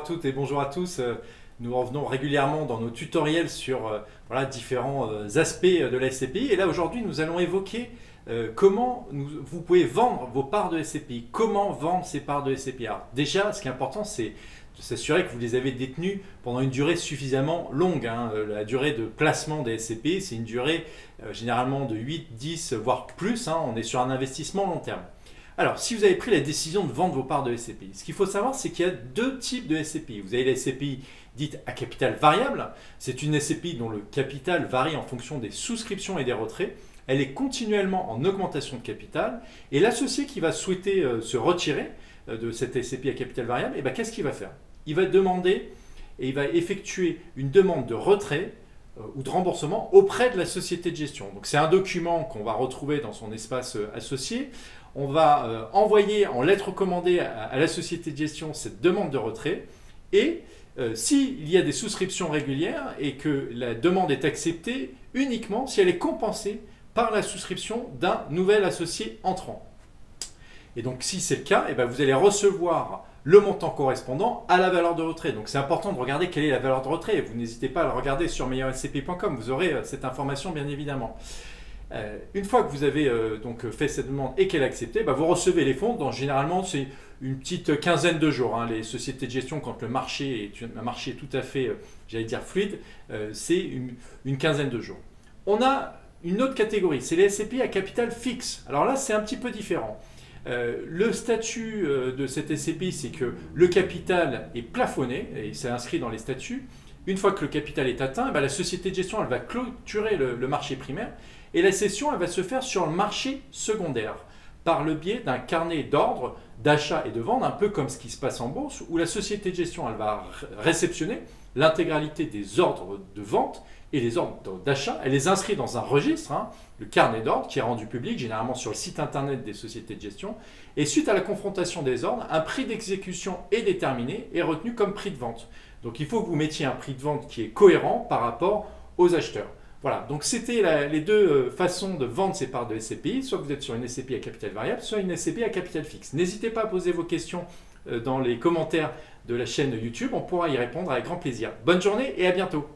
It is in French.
à toutes et bonjour à tous. Nous revenons régulièrement dans nos tutoriels sur voilà, différents aspects de la SCPI. Et là, aujourd'hui, nous allons évoquer comment vous pouvez vendre vos parts de SCPI. Comment vendre ces parts de SCPI. Alors, déjà, ce qui est important, c'est de s'assurer que vous les avez détenues pendant une durée suffisamment longue. La durée de placement des SCPI, c'est une durée généralement de 8, 10, voire plus. On est sur un investissement long terme. Alors, si vous avez pris la décision de vendre vos parts de SCPI, ce qu'il faut savoir, c'est qu'il y a deux types de SCPI. Vous avez la SCPI dite à capital variable. C'est une SCPI dont le capital varie en fonction des souscriptions et des retraits. Elle est continuellement en augmentation de capital. Et l'associé qui va souhaiter se retirer de cette SCPI à capital variable, qu'est-ce qu'il va faire? Il va demander et il va effectuer une demande de retrait ou de remboursement auprès de la société de gestion. Donc c'est un document qu'on va retrouver dans son espace associé. On va envoyer en lettre recommandée à la société de gestion cette demande de retrait et s'il y a des souscriptions régulières et que la demande est acceptée uniquement si elle est compensée par la souscription d'un nouvel associé entrant. Et donc si c'est le cas, vous allez recevoir le montant correspondant à la valeur de retrait. Donc c'est important de regarder quelle est la valeur de retrait. Vous n'hésitez pas à le regarder sur meilleurscp.com, vous aurez cette information bien évidemment. Une fois que vous avez donc fait cette demande et qu'elle est acceptée, vous recevez les fonds. Donc, généralement, c'est une petite quinzaine de jours. Les sociétés de gestion, quand le marché est un marché tout à fait, j'allais dire fluide, c'est une quinzaine de jours. On a une autre catégorie, c'est les SCPI à capital fixe. Alors là, c'est un petit peu différent. Le statut de cette SCPI, c'est que le capital est plafonné et c'est inscrit dans les statuts. Une fois que le capital est atteint, la société de gestion elle va clôturer le marché primaire et la cession elle va se faire sur le marché secondaire par le biais d'un carnet d'ordre d'achat et de vente, un peu comme ce qui se passe en bourse, où la société de gestion elle va réceptionner l'intégralité des ordres de vente et les ordres d'achat. Elle les inscrit dans un registre, le carnet d'ordre qui est rendu public généralement sur le site internet des sociétés de gestion. Et suite à la confrontation des ordres, un prix d'exécution est déterminé et retenu comme prix de vente. Donc il faut que vous mettiez un prix de vente qui est cohérent par rapport aux acheteurs. Voilà, donc c'était les deux façons de vendre ces parts de SCPI. Soit vous êtes sur une SCPI à capital variable, soit une SCPI à capital fixe. N'hésitez pas à poser vos questions dans les commentaires de la chaîne YouTube. On pourra y répondre avec grand plaisir. Bonne journée et à bientôt.